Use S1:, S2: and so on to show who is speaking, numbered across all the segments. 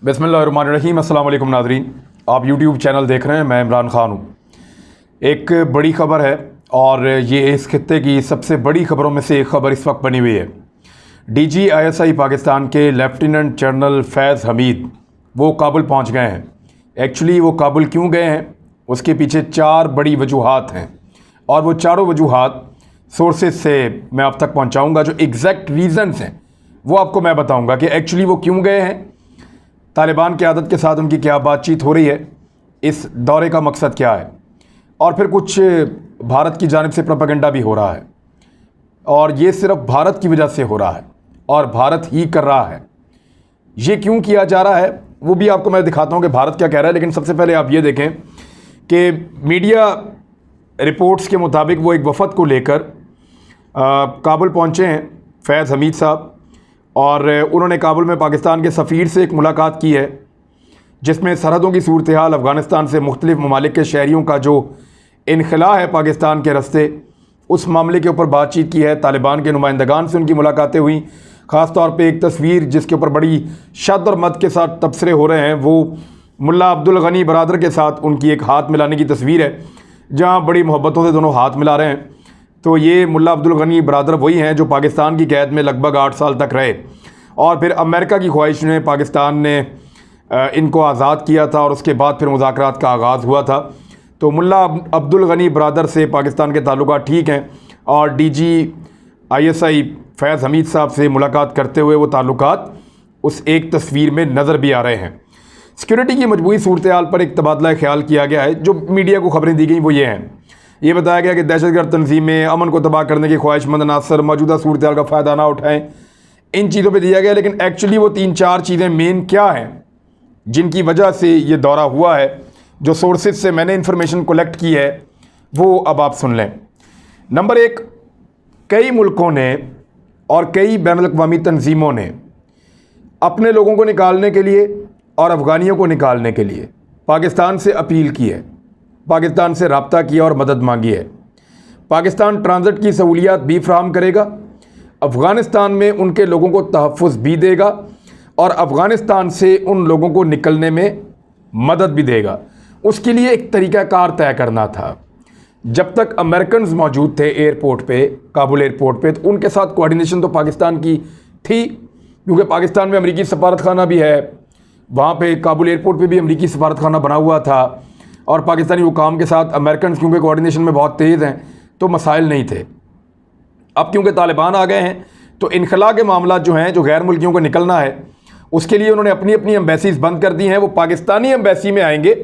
S1: बिस्मिल्लाहिर्रहमानिर्रहीम। अस्सलाम वालेकुम नाज़रीन, आप यूट्यूब चैनल देख रहे हैं। मैं इमरान ख़ान हूँ। एक बड़ी ख़बर है और ये इस खित्ते की सबसे बड़ी ख़बरों में से एक ख़बर इस वक्त बनी हुई है। DGISI पाकिस्तान के लेफ्टिनेंट जनरल फैज़ हमीद वो काबुल पहुँच गए हैं। एक्चुअली वो काबुल क्यों गए हैं, उसके पीछे 4 बड़ी वजूहात हैं और वो चारों वजूहात सोर्सेज से मैं आप तक पहुँचाऊँगा। जो एग्जैक्ट रीज़न्स हैं वो आपको मैं बताऊँगा कि एक्चुअली वो क्यों गए हैं, तालिबान की आदत के साथ उनकी क्या बातचीत हो रही है, इस दौरे का मकसद क्या है, और फिर कुछ भारत की जानिब से प्रोपेगेंडा भी हो रहा है और ये सिर्फ भारत की वजह से हो रहा है और भारत ही कर रहा है। ये क्यों किया जा रहा है वो भी आपको मैं दिखाता हूँ कि भारत क्या कह रहा है। लेकिन सबसे पहले आप ये देखें कि मीडिया रिपोर्ट्स के मुताबिक वो एक वफ़द को लेकर काबुल पहुँचे हैं फैज़ हमीद साहब, और उन्होंने काबुल में पाकिस्तान के सफ़ीर से एक मुलाकात की है जिसमें सरहदों की सूरत हाल, अफ़गानिस्तान से मुख्तलिफ़ ममालिक के शहरियों का जो इनखला है पाकिस्तान के रस्ते, उस मामले के ऊपर बातचीत की है। तालिबान के नुमाइंदगान से उनकी मुलाकातें हुई। ख़ास तौर पे एक तस्वीर जिसके ऊपर बड़ी शद और मद के साथ तबसरे हो रहे हैं, वो मुल्ला अब्दुल गनी बरादर के साथ उनकी एक हाथ मिलाने की तस्वीर है, जहाँ बड़ी मोहब्बतों से दोनों हाथ मिला रहे हैं। तो ये मुल्ला अब्दुल गनी बरादर वही हैं जो पाकिस्तान की कैद में लगभग 8 साल तक रहे और फिर अमेरिका की ख्वाहिश में पाकिस्तान ने इनको आज़ाद किया था और उसके बाद फिर मुज़ाकरात का आगाज़ हुआ था। तो मुल्ला अब्दुल गनी बरादर से पाकिस्तान के ताल्लुकात ठीक हैं और DGISI फैज़ हमीद साहब से मुलाकात करते हुए वो ताल्लुकात उस एक तस्वीर में नज़र भी आ रहे हैं। सिक्योरिटी की मजबूरी सूरत हाल पर एक तबादला ख्याल किया गया है। जो मीडिया को खबरें दी गई वो ये हैं, ये बताया गया कि दहशतगर्द तंजीमें अमन को तबाह करने की ख्वाहिशमंद अनासर मौजूदा सूरत हाल का फ़ायदा ना उठाएं, इन चीज़ों पे दिया गया। लेकिन एक्चुअली वो 3-4 चीज़ें मेन क्या हैं जिनकी वजह से ये दौरा हुआ है, जो सोर्सेज से मैंने इन्फॉर्मेशन कलेक्ट की है वो अब आप सुन लें। नंबर 1, कई मुल्कों ने और कई बैनुल-अक़वामी तंजीमों ने अपने लोगों को निकालने के लिए और अफ़गानियों को निकालने के लिए पाकिस्तान से अपील की है, पाकिस्तान से रब्ता किया और मदद मांगी है। पाकिस्तान ट्रांजिट की सहूलियात भी फ्राहम करेगा, अफ़गानिस्तान में उनके लोगों को तहफ़्फ़ुज़ भी देगा और अफ़गानिस्तान से उन लोगों को निकलने में मदद भी देगा। उसके लिए एक तरीक़ाकार तय करना था। जब तक अमेरिकन्स मौजूद थे एयरपोर्ट पे, काबुल एयरपोर्ट पे, तो उनके साथ कोऑर्डिनेशन तो पाकिस्तान की थी, क्योंकि पाकिस्तान में अमरीकी सफारतखाना भी है। वहाँ पे काबुल एयरपोर्ट पे भी अमरीकी सफारतखाना बना हुआ था और पाकिस्तानी हुकाम के साथ अमेरिकन क्योंकि कोऑर्डिनेशन में बहुत तेज़ हैं तो मसाइल नहीं थे। अब क्योंकि तालिबान आ गए हैं तो इनखला के मामला जो हैं, जो गैर मुल्कियों को निकलना है, उसके लिए उन्होंने अपनी अपनी एम्बेसीज़ बंद कर दी हैं। वो पाकिस्तानी एम्बेसी में आएंगे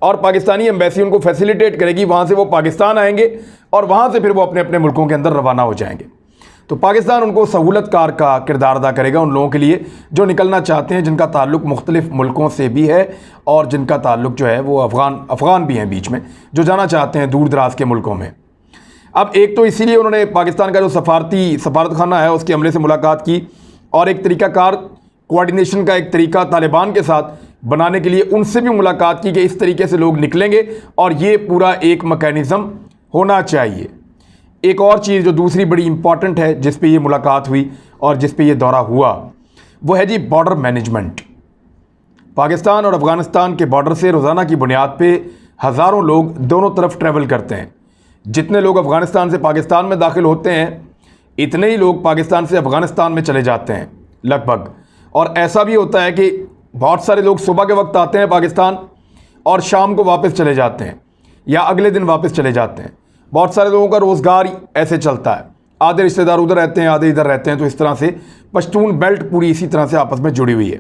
S1: और पाकिस्तानी एम्बेसी उनको फैसिलिटेट करेगी, वहाँ से वो पाकिस्तान आएंगे और वहाँ से फिर वो अपने अपने मुल्कों के अंदर रवाना हो जाएंगे। तो पाकिस्तान उनको सहूलतकार का किरदार अदा करेगा उन लोगों के लिए जो निकलना चाहते हैं, जिनका ताल्लुक़ मुख्तलिफ़ मुल्कों से भी है और जिनका ताल्लुक़ जो है वो अफ़गान भी हैं बीच में, जो जाना चाहते हैं दूर दराज के मुल्कों में। अब एक तो इसीलिए उन्होंने पाकिस्तान का जो सफारतखाना है उसके अमले से मुलाकात की और एक तरीक़ाकार कोऑर्डिनेशन का एक तरीका तालिबान के साथ बनाने के लिए उनसे भी मुलाकात की कि इस तरीके से लोग निकलेंगे और ये पूरा एक मैकेनिज़्म होना चाहिए। एक और चीज़ जो दूसरी बड़ी इंपॉर्टेंट है जिस पे ये मुलाकात हुई और जिस पे ये दौरा हुआ, वो है जी बॉर्डर मैनेजमेंट। पाकिस्तान और अफ़गानिस्तान के बॉर्डर से रोज़ाना की बुनियाद पे हज़ारों लोग दोनों तरफ ट्रैवल करते हैं। जितने लोग अफ़गानिस्तान से पाकिस्तान में दाखिल होते हैं, इतने ही लोग पाकिस्तान से अफ़गानिस्तान में चले जाते हैं लगभग। और ऐसा भी होता है कि बहुत सारे लोग सुबह के वक्त आते हैं पाकिस्तान और शाम को वापस चले जाते हैं या अगले दिन वापस चले जाते हैं। बहुत सारे लोगों का रोज़गार ऐसे चलता है, आधे रिश्तेदार उधर रहते हैं, आधे इधर रहते हैं। तो इस तरह से पश्तून बेल्ट पूरी इसी तरह से आपस में जुड़ी हुई है।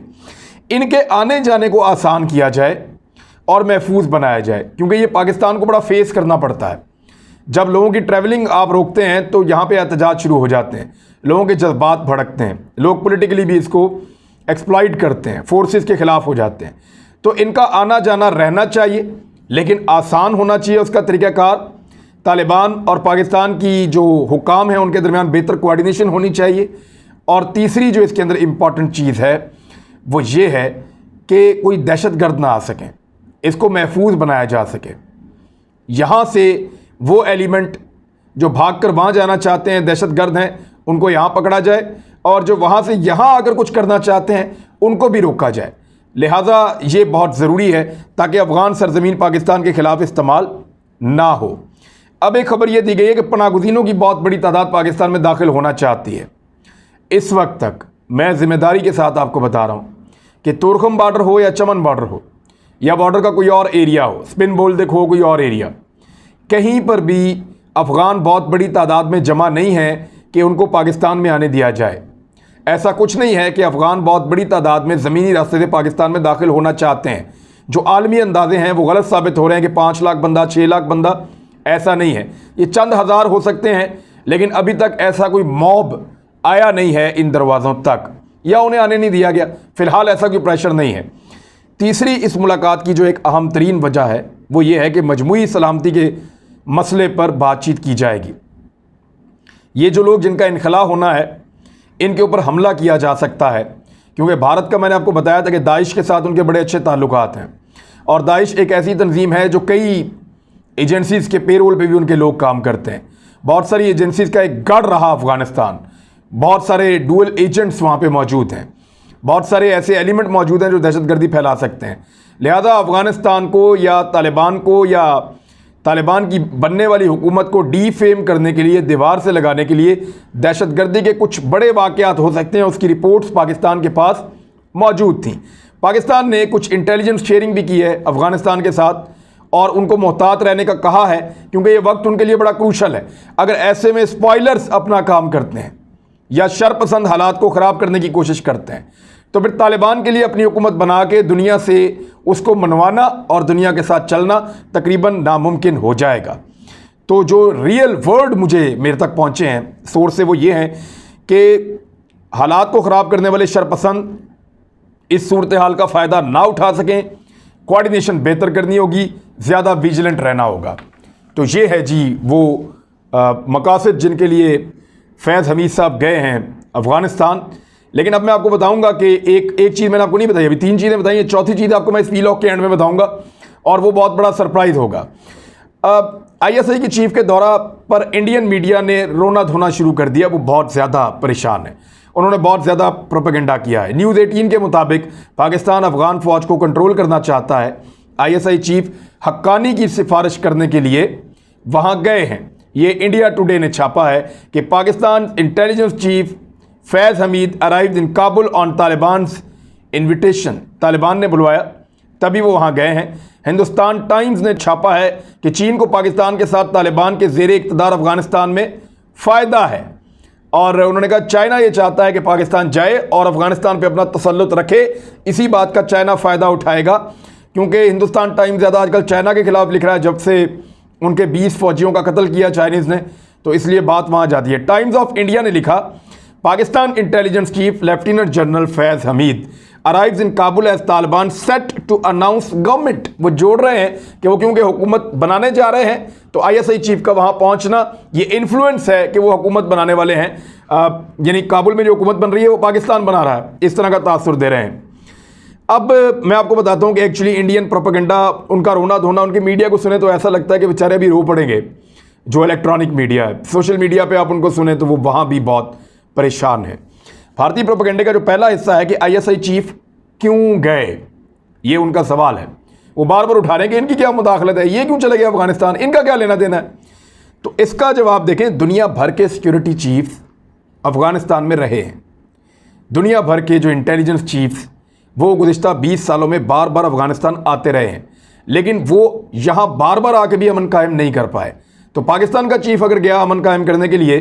S1: इनके आने जाने को आसान किया जाए और महफूज बनाया जाए, क्योंकि ये पाकिस्तान को बड़ा फेस करना पड़ता है। जब लोगों की ट्रैवलिंग आप रोकते हैं तो यहाँ पे एहतजाज शुरू हो जाते हैं, लोगों के जज्बात भड़कते हैं, लोग पॉलिटिकली भी इसको एक्सप्लॉइट करते हैं, फोर्सेस के ख़िलाफ़ हो जाते हैं। तो इनका आना जाना रहना चाहिए, लेकिन आसान होना चाहिए उसका तरीक़ाकार। तालिबान और पाकिस्तान की जो हुकाम हैं उनके दरमियान बेहतर कोऑर्डिनेशन होनी चाहिए। और तीसरी जो इसके अंदर इम्पॉर्टेंट चीज़ है वो ये है कि कोई दहशतगर्द ना आ सकें, इसको महफूज बनाया जा सके। यहाँ से वो एलिमेंट जो भाग कर वहाँ जाना चाहते हैं, दहशतगर्द हैं, उनको यहाँ पकड़ा जाए और जो वहाँ से यहाँ अगर कुछ करना चाहते हैं उनको भी रोका जाए। लिहाजा ये बहुत ज़रूरी है ताकि अफ़गान सरज़मीन पाकिस्तान के ख़िलाफ़ इस्तेमाल ना हो। अब एक खबर ये दी गई है कि पनागुज़ीनों की बहुत बड़ी तादाद पाकिस्तान में दाखिल होना चाहती है। इस वक्त तक मैं ज़िम्मेदारी के साथ आपको बता रहा हूँ कि तुरखम बॉर्डर हो या चमन बॉर्डर हो या बॉर्डर का कोई और एरिया हो, स्पिन बोल्दिक हो कोई और एरिया, कहीं पर भी अफ़गान बहुत बड़ी तादाद में जमा नहीं है कि उनको पाकिस्तान में आने दिया जाए। ऐसा कुछ नहीं है कि अफ़गान बहुत बड़ी तादाद में ज़मीनी रास्ते से पाकिस्तान में दाखिल होना चाहते हैं। जो आलमी अंदाजे हैं वो गलत साबित हो रहे हैं कि 5 लाख बंदा, 6 लाख बंदा, ऐसा नहीं है। ये चंद हज़ार हो सकते हैं, लेकिन अभी तक ऐसा कोई मॉब आया नहीं है इन दरवाज़ों तक, या उन्हें आने नहीं दिया गया। फ़िलहाल ऐसा कोई प्रेशर नहीं है। तीसरी इस मुलाकात की जो एक अहम तरीन वजह है वो ये है कि मजमूई सलामती के मसले पर बातचीत की जाएगी। ये जो लोग जिनका इनखला होना है, इनके ऊपर हमला किया जा सकता है, क्योंकि भारत का मैंने आपको बताया था कि दाइश के साथ उनके बड़े अच्छे ताल्लुकात हैं, और दाइश एक ऐसी तंजीम है जो कई एजेंसीज़ के पेरोल पे भी उनके लोग काम करते हैं। बहुत सारी एजेंसीज़ का एक गढ़ रहा अफ़गानिस्तान, बहुत सारे डुअल एजेंट्स वहाँ पे मौजूद हैं, बहुत सारे ऐसे एलिमेंट मौजूद हैं जो दहशतगर्दी फैला सकते हैं। लिहाजा अफ़गानिस्तान को या तालिबान को या तालिबान की बनने वाली हुकूमत को डीफेम करने के लिए, दीवार से लगाने के लिए दहशतगर्दी के कुछ बड़े वाक़यात हो सकते हैं, उसकी रिपोर्ट्स पाकिस्तान के पास मौजूद थी। पाकिस्तान ने कुछ इंटेलिजेंस शेयरिंग भी की है अफ़गानिस्तान के साथ, और उनको मोहतात रहने का कहा है, क्योंकि ये वक्त उनके लिए बड़ा क्रूशल है। अगर ऐसे में स्पॉयलर्स अपना काम करते हैं या शरपसंद हालात को ख़राब करने की कोशिश करते हैं, तो फिर तालिबान के लिए अपनी हुकूमत बना के दुनिया से उसको मनवाना और दुनिया के साथ चलना तकरीबन नामुमकिन हो जाएगा। तो जो रियल वर्ड मुझे मेरे तक पहुँचे हैं सोर्स से, वो ये हैं कि हालात को ख़राब करने वाले शरपसंद इस सूरत हाल का फ़ायदा ना उठा सकें, कोऑर्डिनेशन बेहतर करनी होगी, ज़्यादा विजिलेंट रहना होगा। तो ये है जी वो मकासद जिनके लिए फैज़ हमीद साहब गए हैं अफ़गानिस्तान। लेकिन अब मैं आपको बताऊंगा कि एक चीज़ मैंने आपको नहीं बताई, अभी 3 चीज़ें बताई हैं, चौथी चीज़ आपको मैं इस वीलॉग के एंड में बताऊंगा, और वो बहुत बड़ा सरप्राइज़ होगा। ISI की चीफ के दौरा पर इंडियन मीडिया ने रोना धोना शुरू कर दिया। वो बहुत ज़्यादा परेशान है, उन्होंने बहुत ज़्यादा प्रोपेगेंडा किया है। न्यूज़ 18 के मुताबिक पाकिस्तान अफ़गान फ़ौज को कंट्रोल करना चाहता है। ISI चीफ हक्कानी की सिफारिश करने के लिए वहाँ गए हैं। ये इंडिया टुडे ने छापा है कि Pakistan intelligence chief Faiz Hameed arrived in Kabul on Taliban's invitation. Taliban ने बुलवाया तभी वो वहाँ गए हैं। हिंदुस्तान टाइम्स ने छापा है कि चीन को पाकिस्तान के साथ तालिबान के ज़ेरे इक़्तिदार अफ़गानिस्तान में फ़ायदा है, और उन्होंने कहा चाइना ये चाहता है कि पाकिस्तान जाए और अफ़गानिस्तान पे अपना तसल्लुत रखे। इसी बात का चाइना फ़ायदा उठाएगा, क्योंकि हिंदुस्तान टाइम्स ज़्यादा आजकल चाइना के ख़िलाफ़ लिख रहा है जब से उनके 20 फ़ौजियों का कत्ल किया चाइनीज़ ने, तो इसलिए बात वहाँ जाती है। टाइम्स ऑफ इंडिया ने लिखा Pakistan intelligence chief lieutenant general Faiz Hameed arrives in Kabul as Taliban set to announce government. वो जोड़ रहे हैं कि वो क्योंकि हुकूमत बनाने जा रहे हैं, तो ISI चीफ का वहाँ पहुँचना ये इन्फ्लुएंस है कि वो हुकूमत बनाने वाले हैं। यानी काबुल में जो हुकूमत बन रही है वो पाकिस्तान बना रहा है, इस तरह का तासुर दे रहे हैं। अब मैं आपको बताता हूँ कि एक्चुअली इंडियन प्रोपेगेंडा, उनका रोना धोना, उनकी मीडिया को सुने तो ऐसा लगता है कि बेचारे अभी रो पड़ेंगे। जो इलेक्ट्रॉनिक मीडिया है, सोशल मीडिया पे आप उनको सुने तो वो वहाँ भी बहुत परेशान है। भारतीय प्रोपेगेंडे का जो पहला हिस्सा है कि ISI चीफ क्यों गए, ये उनका सवाल है। वो बार बार उठा रहे हैं कि इनकी क्या मुदाखलत है, ये क्यों चले गए अफगानिस्तान, इनका क्या लेना देना है। तो इसका जवाब देखें, दुनिया भर के सिक्योरिटी चीफ्स अफगानिस्तान में रहे हैं। दुनिया भर के जो इंटेलिजेंस चीफ्स वो गुज़िश्ता 20 सालों में बार बार अफगानिस्तान आते रहे हैं, लेकिन वो यहाँ बार बार आके भी अमन कायम नहीं कर पाए। तो पाकिस्तान का चीफ अगर गया अमन कायम करने के लिए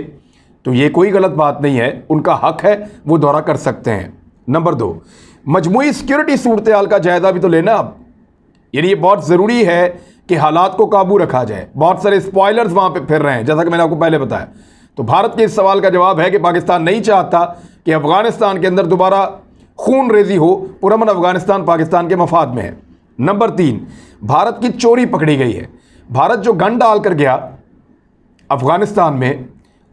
S1: तो ये कोई गलत बात नहीं है, उनका हक है, वो दौरा कर सकते हैं। नंबर 2, मजमूई सिक्योरिटी सूरत हाल का जायज़ा भी तो लेना अब। यानी ये बहुत ज़रूरी है कि हालात को काबू रखा जाए। बहुत सारे स्पॉयलर्स वहाँ पे फिर रहे हैं, जैसा कि मैंने आपको पहले बताया। तो भारत के इस सवाल का जवाब है कि पाकिस्तान नहीं चाहता कि अफगानिस्तान के अंदर दोबारा खून रेजी हो। पुरअमन अफगानिस्तान पाकिस्तान के मफाद में है। नंबर 3, भारत की चोरी पकड़ी गई है। भारत जो गन डाल कर गया अफगानिस्तान में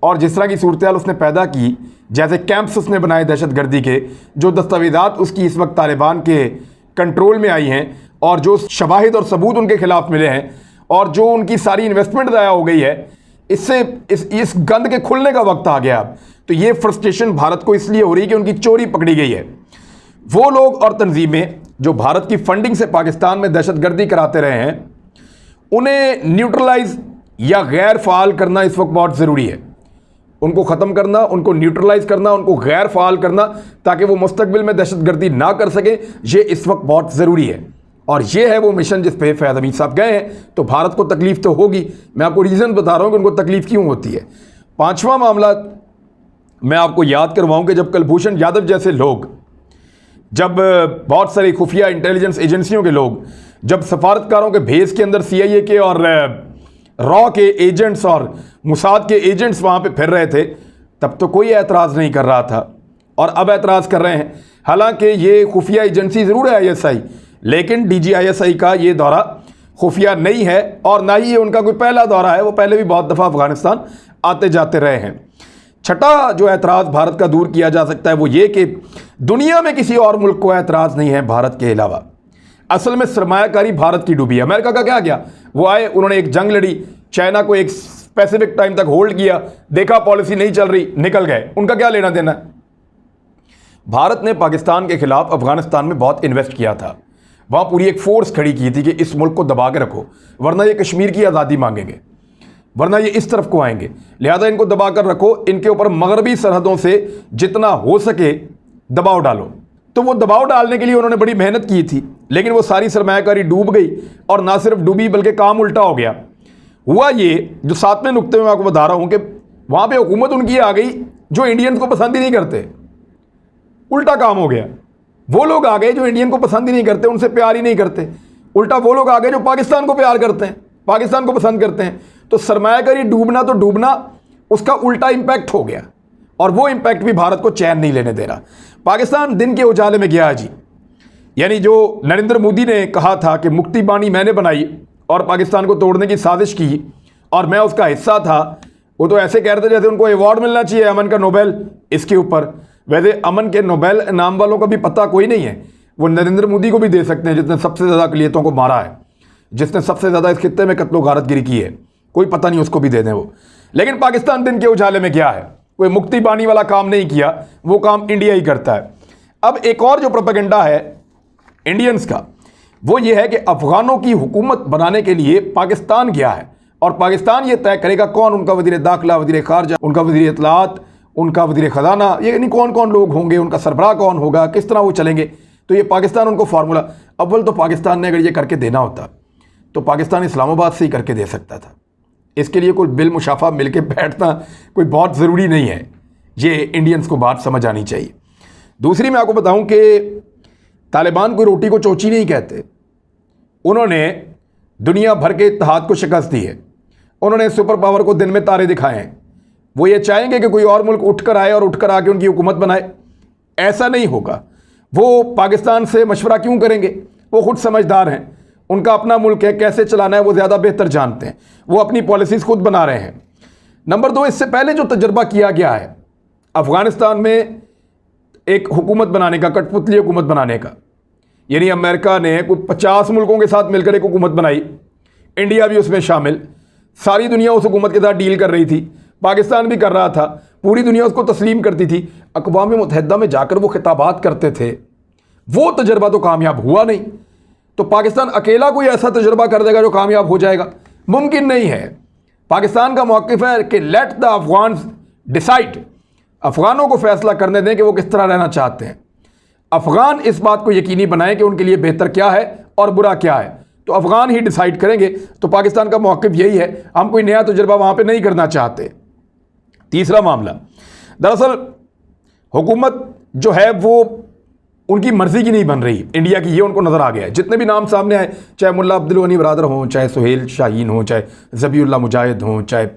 S1: और जिस तरह की सूरत हाल उसने पैदा की, जैसे कैंप्स उसने बनाए दहशतगर्दी के, जो दस्तावेज़ात उसकी इस वक्त तालिबान के कंट्रोल में आई हैं और जो शवाहिद और सबूत उनके खिलाफ मिले हैं और जो उनकी सारी इन्वेस्टमेंट ज़ाया हो गई है, इससे इस गंद के खुलने का वक्त आ गया अब। तो ये फ्रस्ट्रेशन भारत को इसलिए हो रही है कि उनकी चोरी पकड़ी गई है। वो लोग और तंजीमें जो भारत की फंडिंग से पाकिस्तान में दहशतगर्दी कराते रहे हैं, उन्हें न्यूट्रलाइज या गैर फाल करना इस वक्त बहुत ज़रूरी है। उनको ख़त्म करना, उनको न्यूट्रलाइज करना, उनको गैर फाल करना, ताकि वो मुस्तकबिल में दहशतगर्दी ना कर सकें, ये इस वक्त बहुत ज़रूरी है। और ये है वो मिशन जिस पे फैज़ हमीद साहब गए हैं। तो भारत को तकलीफ़ तो होगी, मैं आपको रीज़न बता रहा हूँ कि उनको तकलीफ़ क्यों होती है। पाँचवा मामला मैं आपको याद करवाऊँ कि जब कुलभूषण यादव जैसे लोग, जब बहुत सारी खुफिया इंटेलिजेंस एजेंसियों के लोग, जब सफारतकारों के भेस के अंदर CIA के और रॉ के एजेंट्स और मुसाद के एजेंट्स वहाँ पे फिर रहे थे, तब तो कोई एतराज़ नहीं कर रहा था, और अब एतराज़ कर रहे हैं। हालांकि ये खुफिया एजेंसी ज़रूर है ISI, लेकिन DG ISI का ये दौरा खुफिया नहीं है, और ना ही ये उनका कोई पहला दौरा है। वो पहले भी बहुत दफ़ा अफ़गानिस्तान आते जाते रहे हैं। छठा जो एतराज़ भारत का दूर किया जा सकता है वो ये कि दुनिया में किसी और मुल्क को एतराज़ नहीं है भारत के अलावा। असल में सरमायाकारी भारत की डूबी है। अमेरिका का क्या गया, वो आए, उन्होंने एक जंग लड़ी, चाइना को एक स्पेसिफिक टाइम तक होल्ड किया, देखा पॉलिसी नहीं चल रही, निकल गए, उनका क्या लेना देना। भारत ने पाकिस्तान के खिलाफ अफगानिस्तान में बहुत इन्वेस्ट किया था, वहाँ पूरी एक फोर्स खड़ी की थी कि इस मुल्क को दबा के रखो, वरना ये कश्मीर की आज़ादी मांगेंगे, वरना ये इस तरफ को आएंगे, लिहाजा इनको दबा कर रखो, इनके ऊपर मगरबी सरहदों से जितना हो सके दबाव डालो। तो वो दबाव डालने के लिए उन्होंने बड़ी मेहनत की थी, लेकिन वो सारी सरमायाकारी डूब गई, और ना सिर्फ डूबी बल्कि काम उल्टा हो गया। हुआ ये, जो 7वें नुक्ते में मैं आपको बता रहा हूँ, कि वहाँ पे हुकूमत उनकी आ गई जो इंडियंस को पसंद ही नहीं करते। उल्टा काम हो गया, वो लोग आ गए जो इंडियन को पसंद ही नहीं करते, उनसे प्यार ही नहीं करते। उल्टा वो लोग आ गए जो पाकिस्तान को प्यार करते हैं, पाकिस्तान को पसंद करते हैं। तो सरमायाकारी डूबना तो डूबना, उसका उल्टा इम्पैक्ट हो गया, और वो इम्पैक्ट भी भारत को चैन नहीं लेने दे रहा। पाकिस्तान दिन के उजाले में गया जी। यानी जो नरेंद्र मोदी ने कहा था कि मुक्ति बानी मैंने बनाई और पाकिस्तान को तोड़ने की साजिश की और मैं उसका हिस्सा था, वो तो ऐसे कह रहे थे जैसे उनको अवार्ड मिलना चाहिए अमन का, नोबेल इसके ऊपर। वैसे अमन के नोबेल इनाम वालों का भी पता कोई नहीं है, वो नरेंद्र मोदी को भी दे सकते हैं जिसने सबसे ज़्यादा अक़लियतों को मारा है, जिसने सबसे ज़्यादा इस खित्ते में कत्लो गारतगिरी की है, कोई पता नहीं, उसको भी दे दें वो। लेकिन पाकिस्तान दिन के उजाले में क्या है, कोई मुक्ति बानी वाला काम नहीं किया, वो काम इंडिया ही करता है। अब एक और जो प्रोपेगेंडा है इंडियंस का, वो ये है कि अफगानों की हुकूमत बनाने के लिए पाकिस्तान गया है, और पाकिस्तान ये तय करेगा कौन उनका वज़ीर दाखिला, वज़ीर ख़ारजा, उनका वज़ीर इत्तलात, उनका वज़ीर ख़ज़ाना, ये यानी कौन कौन लोग होंगे, उनका सरबराह कौन होगा, किस तरह वो चलेंगे। तो ये पाकिस्तान उनको फार्मूला, अव्वल तो पाकिस्तान ने अगर ये करके देना होता तो पाकिस्तान इस्लामाबाद से ही करके दे सकता था। इसके लिए कोई बिल मुशाफा मिल के बैठना कोई बहुत ज़रूरी नहीं है, ये इंडियंस को बात समझ आनी चाहिए। दूसरी मैं आपको बताऊं कि तालिबान कोई रोटी को चोची नहीं कहते, उन्होंने दुनिया भर के इत्तेहाद को शिकस्त दी है, उन्होंने सुपर पावर को दिन में तारे दिखाए हैं। वो ये चाहेंगे कि कोई और मुल्क उठकर आए और उठकर आके उनकी हुकूमत बनाए, ऐसा नहीं होगा। वो पाकिस्तान से मशवरा क्यों करेंगे, वो खुद समझदार हैं, उनका अपना मुल्क है, कैसे चलाना है वो ज़्यादा बेहतर जानते हैं, वो अपनी पॉलिसीज़ खुद बना रहे हैं। नंबर 2, इससे पहले जो तजर्बा किया गया है अफ़गानिस्तान में एक हुकूमत बनाने का, कठपुतली हुकूमत बनाने का, यानी अमेरिका ने कोई 50 मुल्कों के साथ मिलकर एक हुकूमत बनाई, इंडिया भी उसमें शामिल, सारी दुनिया उस हुकूमत के साथ डील कर रही थी, पाकिस्तान भी कर रहा था, पूरी दुनिया उसको तस्लीम करती थी, अक़वाम मुत्तहिदा में जाकर वो खिताबात करते थे। वो तजर्बा तो कामयाब हुआ नहीं। तो पाकिस्तान अकेला कोई ऐसा तजर्बा कर देगा जो कामयाब हो जाएगा, मुमकिन नहीं है। पाकिस्तान का मौक़िफ़ है कि लेट द अफ़गान्स डिसाइड, अफ़गानों को फैसला करने दें कि वो किस तरह रहना चाहते हैं। अफ़गान इस बात को यकीनी बनाएं कि उनके लिए बेहतर क्या है और बुरा क्या है, तो अफ़गान ही डिसाइड करेंगे। तो पाकिस्तान का मौक़िफ़ यही है, हम कोई नया तजर्बा वहाँ पर नहीं करना चाहते। तीसरा मामला, दरअसल हुकूमत जो है वो उनकी मर्ज़ी की नहीं बन रही, इंडिया की, ये उनको नज़र आ गया है। जितने भी नाम सामने आए, चाहे मुल्ला अब्दुल गनी बरादर हों, चाहे सुहेल शाहीन हों, चाहे ज़बीउल्लाह मुजाहिद हों, चाहे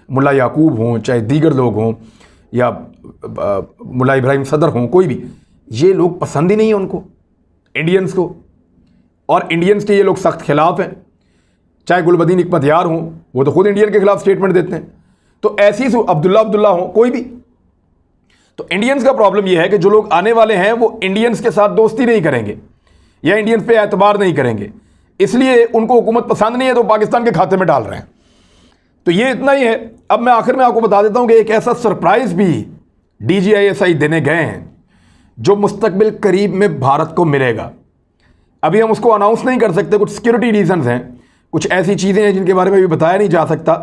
S1: मुल्ला याकूब हों, चाहे दीगर लोग हों, या मुल्ला इब्राहिम सदर हों, कोई भी, ये लोग पसंद ही नहीं है उनको, इंडियंस को, और इंडियंस के ये लोग सख्त खिलाफ हैं। चाहे गुलबदीन हिकमत यार हों, वो तो खुद इंडियन के खिलाफ स्टेटमेंट देते हैं। तो ऐसी अब्दुल्ला हों, कोई भी, तो इंडियंस का प्रॉब्लम यह है कि जो लोग आने वाले हैं वो इंडियंस के साथ दोस्ती नहीं करेंगे या इंडियंस पे एतबार नहीं करेंगे, इसलिए उनको हुकूमत पसंद नहीं है, तो पाकिस्तान के खाते में डाल रहे हैं। तो ये इतना ही है। अब मैं आखिर में आपको बता देता हूं कि एक ऐसा सरप्राइज भी DG ISI देने गए हैं जो मुस्तकबिल करीब में भारत को मिलेगा। अभी हम उसको अनाउंस नहीं कर सकते, कुछ सिक्योरिटी रीजंस हैं, कुछ ऐसी चीज़ें हैं जिनके बारे में भी बताया नहीं जा सकता।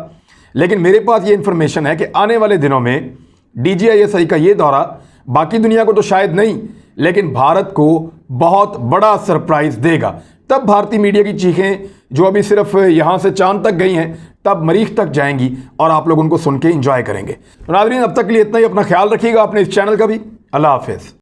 S1: लेकिन मेरे पास ये इन्फॉर्मेशन है कि आने वाले दिनों में DGISI का ये दौरा बाकी दुनिया को तो शायद नहीं, लेकिन भारत को बहुत बड़ा सरप्राइज देगा। तब भारतीय मीडिया की चीखें जो अभी सिर्फ यहाँ से चांद तक गई हैं, तब मरीख तक जाएंगी और आप लोग उनको सुन के एंजॉय करेंगे। तो नाज़रीन, अब तक के लिए इतना ही। अपना ख्याल रखिएगा, अपने इस चैनल का भी। अल्लाह हाफिज़।